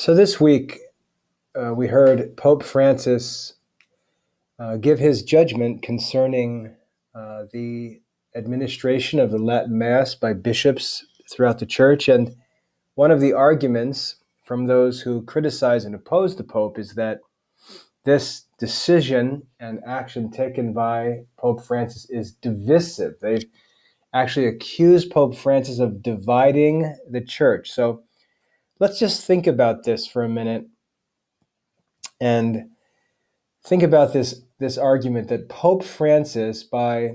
So this week, we heard Pope Francis give his judgment concerning the administration of the Latin Mass by bishops throughout the church. And one of the arguments from those who criticize and oppose the Pope is that this decision and action taken by Pope Francis is divisive. They've actually accused Pope Francis of dividing the church. So let's just think about this for a minute and think about this argument that Pope Francis, by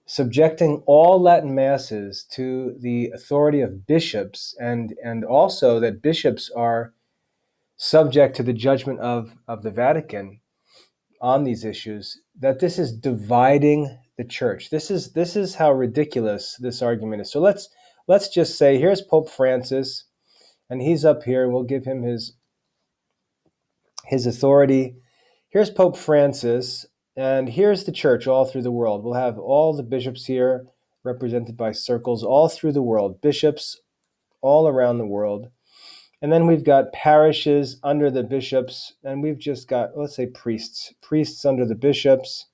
subjecting all Latin masses to the authority of bishops, and also that bishops are subject to the judgment of the Vatican on these issues, that this is dividing the church. This is how ridiculous this argument is. So let's just say, here's Pope Francis, and he's up here, and we'll give him his authority. Here's Pope Francis, and here's the church all through the world. We'll have all the bishops here represented by circles all through the world, bishops all around the world. And then we've got parishes under the bishops, and we've just got, let's say, priests under the bishops.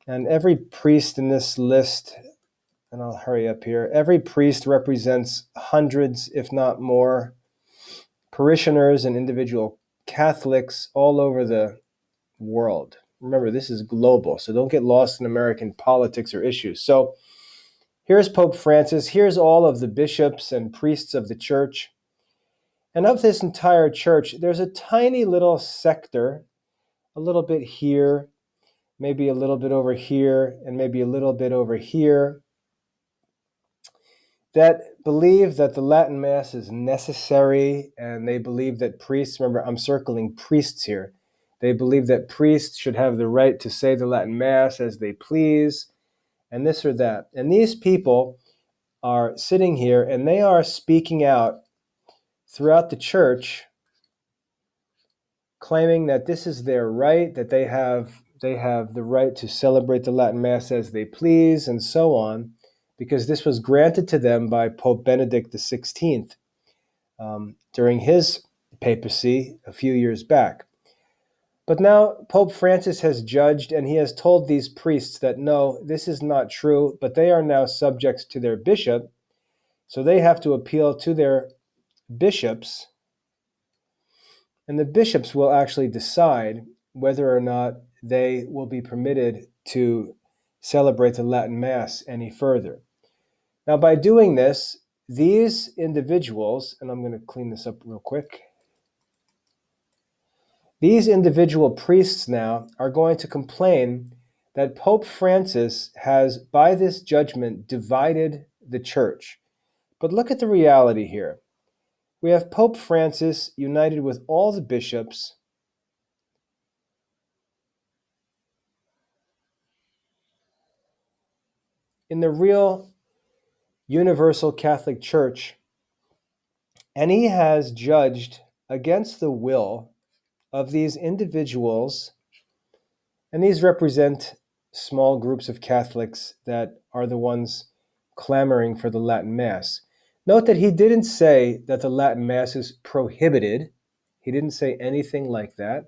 And every priest in this list, and I'll hurry up here, every priest represents hundreds, if not more, parishioners and individual Catholics all over the world. Remember, this is global, so don't get lost in American politics or issues. So here's Pope Francis. Here's all of the bishops and priests of the church. And of this entire church, there's a tiny little sector, a little bit here, maybe a little bit over here, and maybe a little bit over here, that believe that the Latin Mass is necessary, and they believe that priests, remember, I'm circling priests here, they believe that priests should have the right to say the Latin Mass as they please, and this or that. And these people are sitting here, and they are speaking out throughout the church, claiming that this is their right, that they have the right to celebrate the Latin Mass as they please, and so on, because this was granted to them by Pope Benedict XVI during his papacy a few years back. But now Pope Francis has judged, and he has told these priests that no, this is not true, but they are now subject to their bishop, so they have to appeal to their bishops, and the bishops will actually decide whether or not they will be permitted to celebrate the Latin Mass any further. Now, by doing this, these individuals, and I'm going to clean this up real quick, these individual priests now are going to complain that Pope Francis has, by this judgment, divided the church. But look at the reality here. We have Pope Francis united with all the bishops, in the real universal Catholic Church, and he has judged against the will of these individuals, and these represent small groups of Catholics that are the ones clamoring for the Latin Mass. Note that he didn't say that the Latin Mass is prohibited. He didn't say anything like that.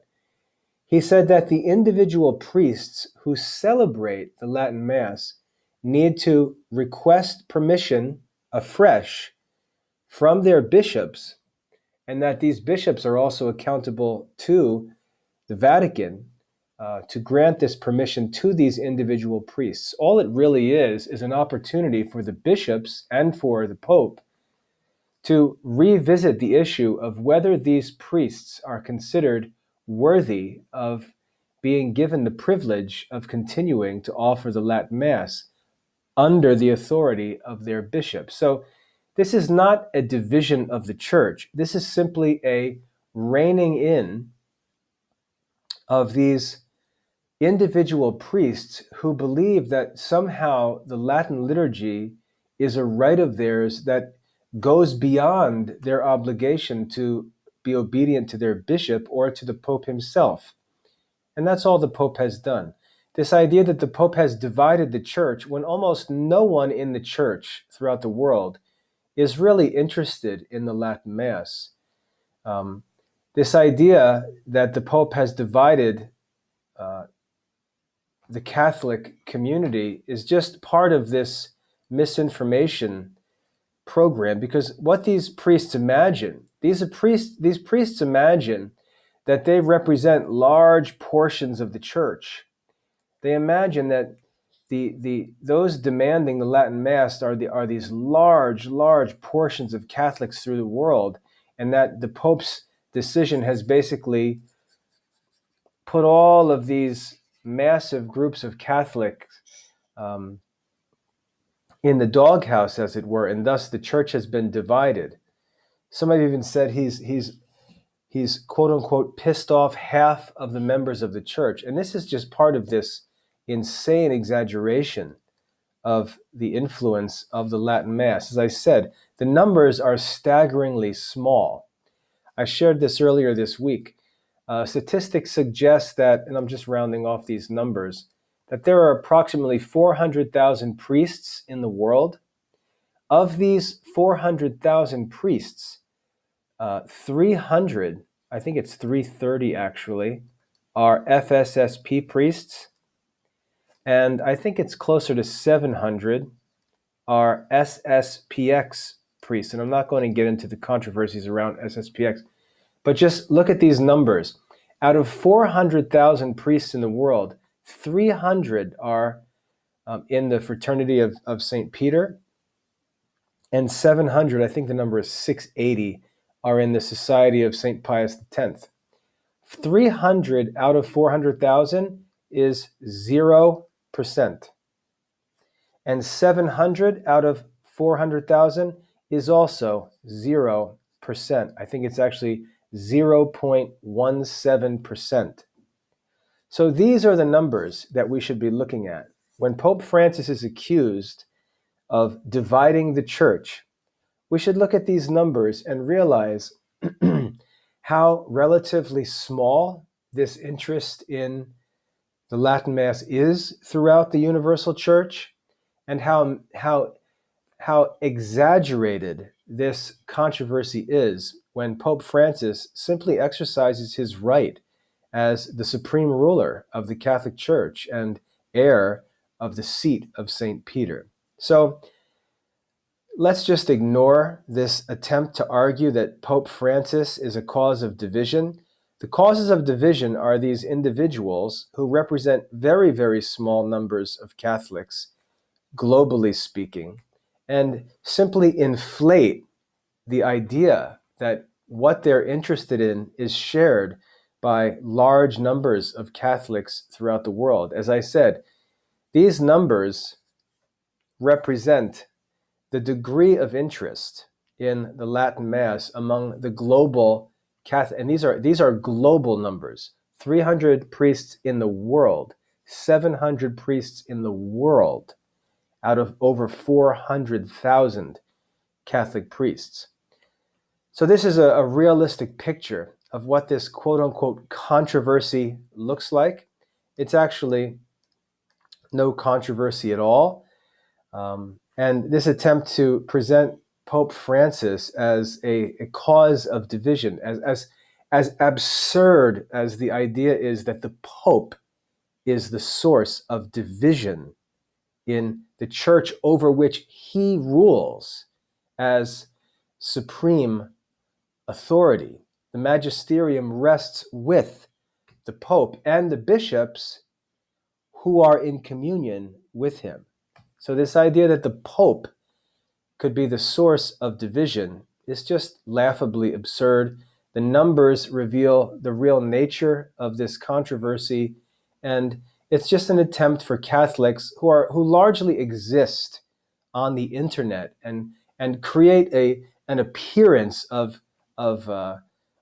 He said that the individual priests who celebrate the Latin Mass need to request permission afresh from their bishops, and that these bishops are also accountable to the Vatican to grant this permission to these individual priests. All it really is an opportunity for the bishops and for the Pope to revisit the issue of whether these priests are considered worthy of being given the privilege of continuing to offer the Latin Mass under the authority of their bishop. So this is not a division of the church. This is simply a reining in of these individual priests who believe that somehow the Latin liturgy is a right of theirs that goes beyond their obligation to be obedient to their bishop or to the Pope himself. And that's all the Pope has done. This idea that the Pope has divided the church when almost no one in the church throughout the world is really interested in the Latin Mass. This idea that the Pope has divided the Catholic community is just part of this misinformation program, because what these priests imagine, these priests imagine that they represent large portions of the church. They imagine that those demanding the Latin Mass are these large portions of Catholics through the world, and that the Pope's decision has basically put all of these massive groups of Catholics in the doghouse, as it were, and thus the church has been divided. Some have even said he's quote unquote pissed off half of the members of the church, and this is just part of this insane exaggeration of the influence of the Latin Mass. As I said, the numbers are staggeringly small. I shared this earlier this week. Statistics suggest that, and I'm just rounding off these numbers, that there are approximately 400,000 priests in the world. Of these 400,000 priests, 300, I think it's 330 actually, are FSSP priests, and I think it's closer to 700 are SSPX priests. And I'm not going to get into the controversies around SSPX, but just look at these numbers. Out of 400,000 priests in the world, 300 are in the fraternity of St. Peter, and 700, I think the number is 680, are in the Society of St. Pius X. 300 out of 400,000 is 0%. And 700 out of 400,000 is also 0%. I think it's actually 0.17%. So these are the numbers that we should be looking at. When Pope Francis is accused of dividing the church, we should look at these numbers and realize how relatively small this interest in the Latin Mass is throughout the universal church, and how exaggerated this controversy is when Pope Francis simply exercises his right as the supreme ruler of the Catholic Church and heir of the seat of St. Peter. So let's just ignore this attempt to argue that Pope Francis is a cause of division. The causes of division are these individuals who represent very, very small numbers of Catholics, globally speaking, and simply inflate the idea that what they're interested in is shared by large numbers of Catholics throughout the world. As I said, these numbers represent the degree of interest in the Latin Mass among the global Catholic, and these are global numbers. 300 priests in the world, 700 priests in the world, out of over 400,000 Catholic priests. So this is a realistic picture of what this quote-unquote controversy looks like. It's actually no controversy at all. And this attempt to present Pope Francis as a cause of division, as absurd as the idea is that the Pope is the source of division in the church over which he rules as supreme authority. The magisterium rests with the Pope and the bishops who are in communion with him. So this idea that the Pope could be the source of division is just laughably absurd. The numbers reveal the real nature of this controversy, and it's just an attempt for Catholics who largely exist on the internet and create an appearance of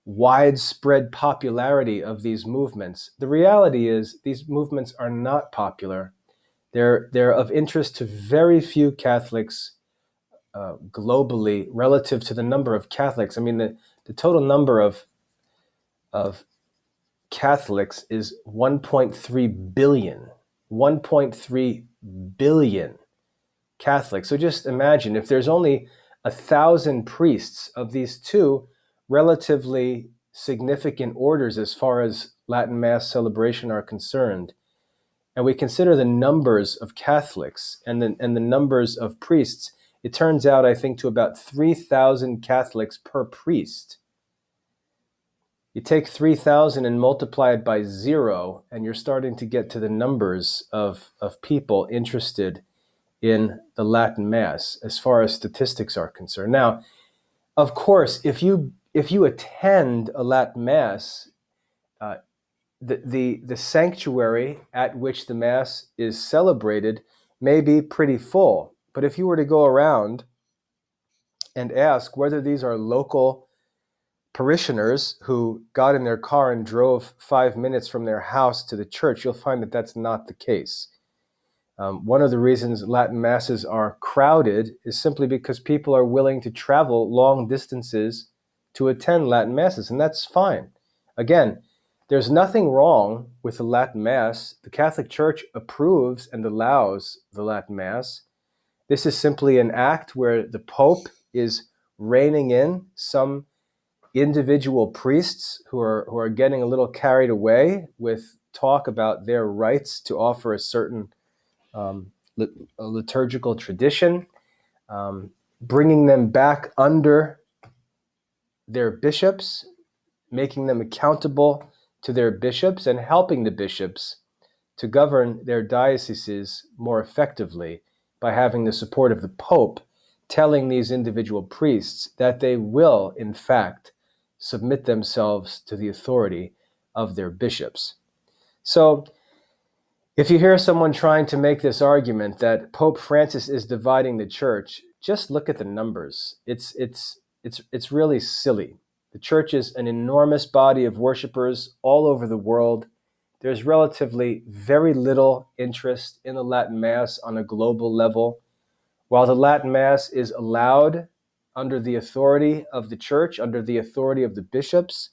widespread popularity of these movements. The reality is these movements are not popular. They're of interest to very few Catholics globally relative to the number of Catholics. I mean, the total number of Catholics is 1.3 billion. 1.3 billion Catholics. So just imagine if there's only 1,000 priests of these two relatively significant orders as far as Latin Mass celebration are concerned, and we consider the numbers of Catholics and the numbers of priests, it turns out, I think, to about 3,000 Catholics per priest. You take 3,000 and multiply it by 0, and you're starting to get to the numbers of people interested in the Latin Mass as far as statistics are concerned. Now, of course, if you attend a Latin Mass, the sanctuary at which the Mass is celebrated may be pretty full. But if you were to go around and ask whether these are local parishioners who got in their car and drove 5 minutes from their house to the church, you'll find that that's not the case. One of the reasons Latin Masses are crowded is simply because people are willing to travel long distances to attend Latin Masses, and that's fine. Again, there's nothing wrong with the Latin Mass. The Catholic Church approves and allows the Latin Mass. This is simply an act where the Pope is reining in some individual priests who are getting a little carried away with talk about their rights to offer a certain liturgical tradition, bringing them back under their bishops, making them accountable to their bishops, and helping the bishops to govern their dioceses more effectively by having the support of the Pope, telling these individual priests that they will, in fact, submit themselves to the authority of their bishops. So, if you hear someone trying to make this argument that Pope Francis is dividing the church, just look at the numbers. It's really silly. The church is an enormous body of worshipers all over the world. There's relatively very little interest in the Latin Mass on a global level. While the Latin Mass is allowed under the authority of the church, under the authority of the bishops,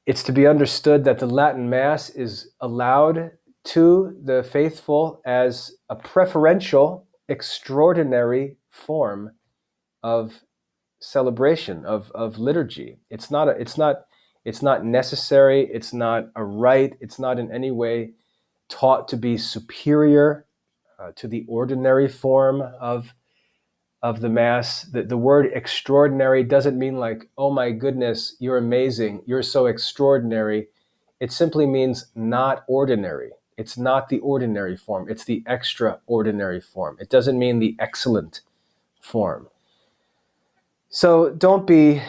it's to be understood that the Latin Mass is allowed to the faithful as a preferential, extraordinary form of celebration, of liturgy. It's not necessary, it's not a rite, it's not in any way taught to be superior to the ordinary form of the Mass. The word extraordinary doesn't mean like, oh my goodness, you're amazing, you're so extraordinary. It simply means not ordinary. It's not the ordinary form, it's the extraordinary form. It doesn't mean the excellent form. So don't be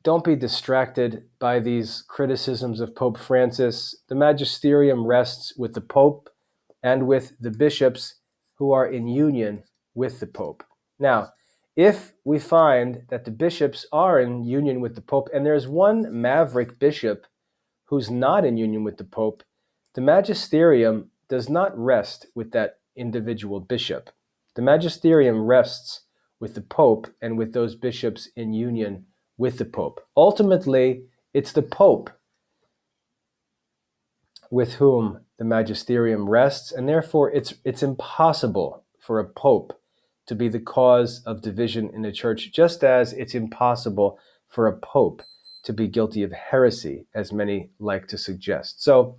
distracted by these criticisms of Pope Francis. The magisterium rests with the Pope and with the bishops who are in union with the Pope. Now, if we find that the bishops are in union with the Pope, and there's one maverick bishop who's not in union with the Pope, the magisterium does not rest with that individual bishop. The magisterium rests with the Pope and with those bishops in union with the Pope. Ultimately, it's the Pope with whom the magisterium rests, and therefore it's impossible for a pope to be the cause of division in the church, just as it's impossible for a pope to be guilty of heresy, as many like to suggest. So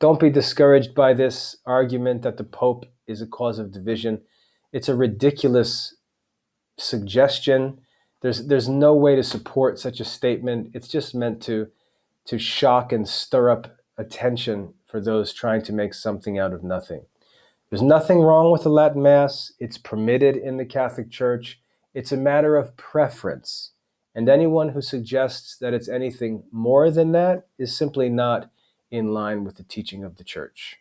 don't be discouraged by this argument that the Pope is a cause of division. It's a ridiculous suggestion. There's no way to support such a statement. It's just meant to shock and stir up attention for those trying to make something out of nothing. There's nothing wrong with the Latin Mass. It's permitted in the Catholic Church. It's a matter of preference. And anyone who suggests that it's anything more than that is simply not in line with the teaching of the Church.